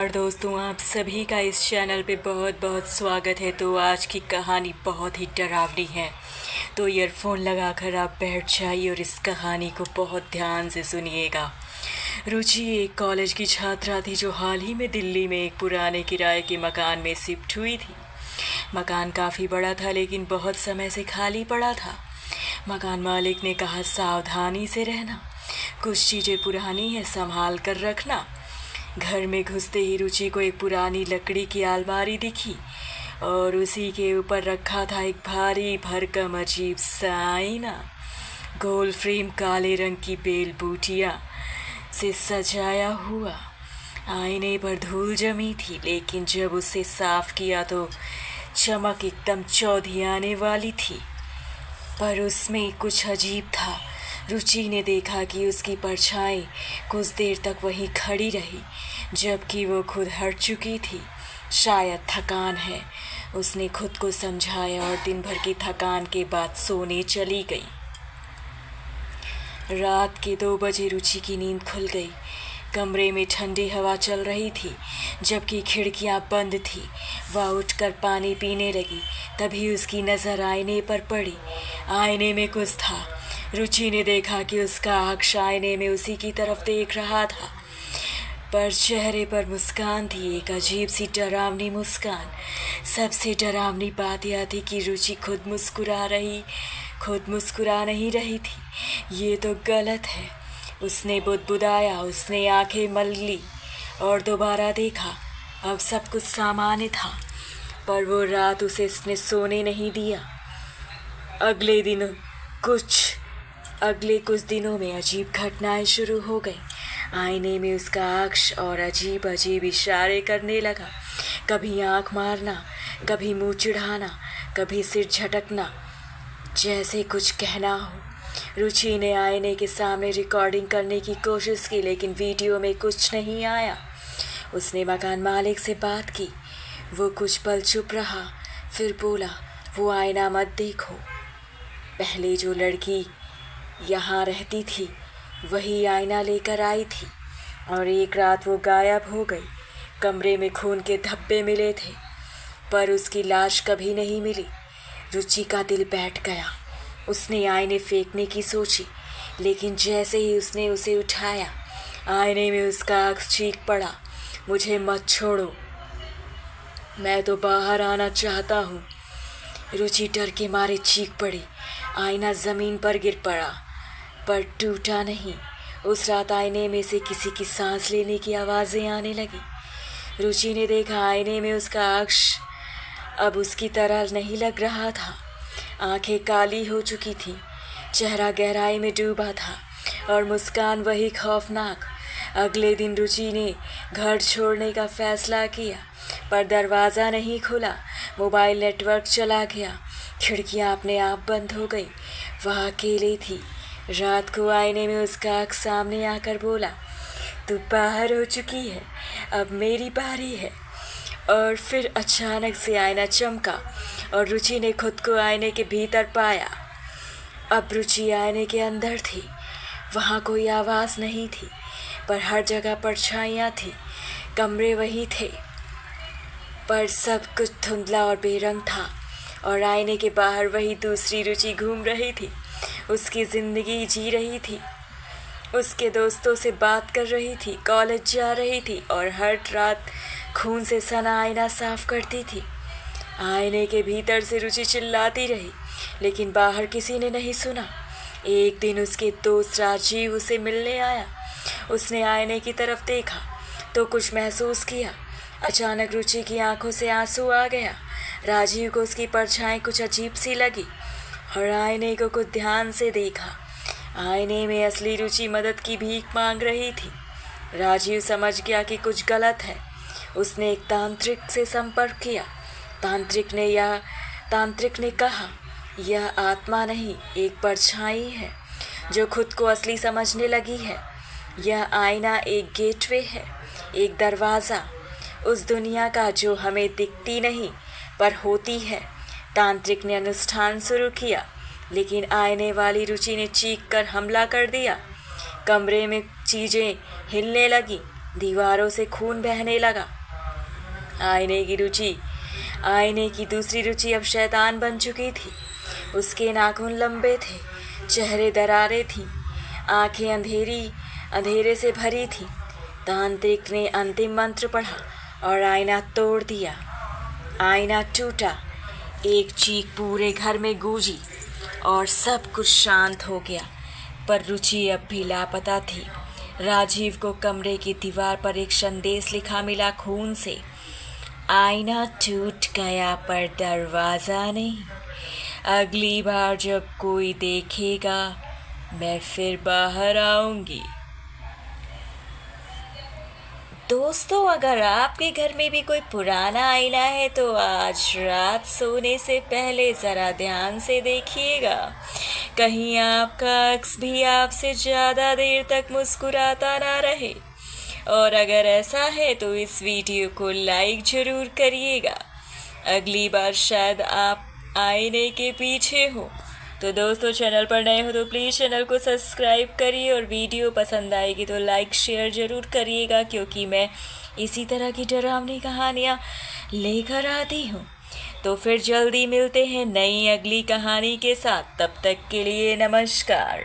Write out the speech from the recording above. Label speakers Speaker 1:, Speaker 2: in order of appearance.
Speaker 1: और दोस्तों, आप सभी का इस चैनल पे बहुत बहुत स्वागत है। तो आज की कहानी बहुत ही डरावनी है, तो ईयरफोन लगाकर आप बैठ जाइए और इस कहानी को बहुत ध्यान से सुनिएगा। रुचि एक कॉलेज की छात्रा थी जो हाल ही में दिल्ली में एक पुराने किराए के मकान में शिफ्ट हुई थी। मकान काफ़ी बड़ा था लेकिन बहुत समय से खाली पड़ा था। मकान मालिक ने कहा, सावधानी से रहना, कुछ चीज़ें पुरानी हैं, संभाल कर रखना। घर में घुसते ही रुचि को एक पुरानी लकड़ी की अलमारी दिखी और उसी के ऊपर रखा था एक भारी भरकम अजीब सा आईना। गोल फ्रेम, काले रंग की बेल बूटियाँ से सजाया हुआ। आईने पर धूल जमी थी, लेकिन जब उसे साफ किया तो चमक एकदम चौंधी आने वाली थी। पर उसमें कुछ अजीब था। रुचि ने देखा कि उसकी परछाई कुछ देर तक वहीं खड़ी रही, जबकि वो खुद हट चुकी थी। शायद थकान है, उसने खुद को समझाया और दिन भर की थकान के बाद सोने चली गई। रात के 2 बजे रुचि की नींद खुल गई। कमरे में ठंडी हवा चल रही थी, जबकि खिड़कियां बंद थी। वह उठकर पानी पीने लगी, तभी उसकी नज़र आईने पर पड़ी। आईने में कुछ था। रुचि ने देखा कि उसका अक्ष आईने में उसी की तरफ देख रहा था, पर चेहरे पर मुस्कान थी, एक अजीब सी डरावनी मुस्कान। सबसे डरावनी बात यह थी कि रुचि खुद मुस्कुरा नहीं रही थी। ये तो गलत है, उसने बुदबुदाया। उसने आंखें मल ली और दोबारा देखा। अब सब कुछ सामान्य था, पर वो रात उसे इसने सोने नहीं दिया। अगले कुछ दिनों में अजीब घटनाएं शुरू हो गई। आईने में उसका अक्ष और अजीब अजीब इशारे करने लगा। कभी आंख मारना, कभी मुंह चिढ़ाना, कभी सिर झटकना, जैसे कुछ कहना हो। रुचि ने आईने के सामने रिकॉर्डिंग करने की कोशिश की, लेकिन वीडियो में कुछ नहीं आया। उसने मकान मालिक से बात की। वो कुछ पल चुप रहा, फिर बोला, वो आईना मत देखो। पहले जो लड़की यहाँ रहती थी वही आईना लेकर आई थी, और एक रात वो गायब हो गई। कमरे में खून के धब्बे मिले थे, पर उसकी लाश कभी नहीं मिली। रुचि का दिल बैठ गया। उसने आईने फेंकने की सोची, लेकिन जैसे ही उसने उसे उठाया, आईने में उसका अक्स चीख पड़ा, मुझे मत छोड़ो, मैं तो बाहर आना चाहता हूँ। रुचि डर के मारे चीख पड़ी। आईना ज़मीन पर गिर पड़ा, पर टूटा नहीं। उस रात आईने में से किसी की सांस लेने की आवाज़ें आने लगी। रुचि ने देखा, आईने में उसका अक्ष अब उसकी तरह नहीं लग रहा था। आंखें काली हो चुकी थीं, चेहरा गहराई में डूबा था, और मुस्कान वही खौफनाक। अगले दिन रुचि ने घर छोड़ने का फैसला किया, पर दरवाज़ा नहीं खुला। मोबाइल नेटवर्क चला गया, खिड़कियां अपने आप बंद हो गई। वह अकेली थी। रात को आईने में उसका अक्स सामने आकर बोला, तू बाहर हो चुकी है, अब मेरी बारी है। और फिर अचानक से आईना चमका और रुचि ने खुद को आईने के भीतर पाया। अब रुचि आईने के अंदर थी। वहाँ कोई आवाज़ नहीं थी, पर हर जगह परछाइयाँ थी। कमरे वही थे, पर सब कुछ धुंधला और बेरंग था, और आईने के बाहर वही दूसरी रुचि घूम रही थी। उसकी ज़िंदगी जी रही थी, उसके दोस्तों से बात कर रही थी, कॉलेज जा रही थी, और हर रात खून से सना आईना साफ करती थी। आईने के भीतर से रुचि चिल्लाती रही, लेकिन बाहर किसी ने नहीं सुना। एक दिन उसके दोस्त राजीव उसे मिलने आया। उसने आईने की तरफ देखा तो कुछ महसूस किया। अचानक रुचि की आंखों से आंसू आ गया। राजीव को उसकी परछाई कुछ अजीब सी लगी और आईने को कुछ ध्यान से देखा। आईने में असली रुचि मदद की भीख मांग रही थी। राजीव समझ गया कि कुछ गलत है। उसने एक तांत्रिक से संपर्क किया। तांत्रिक ने कहा, यह आत्मा नहीं, एक परछाई है जो खुद को असली समझने लगी है। यह आईना एक गेटवे है, एक दरवाज़ा उस दुनिया का जो हमें दिखती नहीं पर होती है। तांत्रिक ने अनुष्ठान शुरू किया, लेकिन आईने वाली रुचि ने चीख कर हमला कर दिया। कमरे में चीज़ें हिलने लगी, दीवारों से खून बहने लगा। आईने की दूसरी रुचि अब शैतान बन चुकी थी। उसके नाखून लंबे थे, चेहरे दरारें थीं, आंखें अंधेरे से भरी थीं। तांत्रिक ने अंतिम मंत्र पढ़ा और आईना तोड़ दिया। आईना टूटा, एक चीख पूरे घर में गूंजी और सब कुछ शांत हो गया। पर रुचि अब भी लापता थी। राजीव को कमरे की दीवार पर एक संदेश लिखा मिला खून से। आईना टूट गया पर दरवाज़ा नहीं। अगली बार जब कोई देखेगा मैं फिर बाहर आऊंगी। दोस्तों, अगर आपके घर में भी कोई पुराना आईना है तो आज रात सोने से पहले ज़रा ध्यान से देखिएगा। कहीं आपका अक्स भी आपसे ज़्यादा देर तक मुस्कुराता ना रहे। और अगर ऐसा है तो इस वीडियो को लाइक ज़रूर करिएगा। अगली बार शायद आप आईने के पीछे हो। तो दोस्तों, चैनल पर नए हो तो प्लीज़ चैनल को सब्सक्राइब करिए और वीडियो पसंद आएगी तो लाइक शेयर ज़रूर करिएगा, क्योंकि मैं इसी तरह की डरावनी कहानियाँ लेकर आती हूँ। तो फिर जल्दी मिलते हैं नई अगली कहानी के साथ। तब तक के लिए नमस्कार।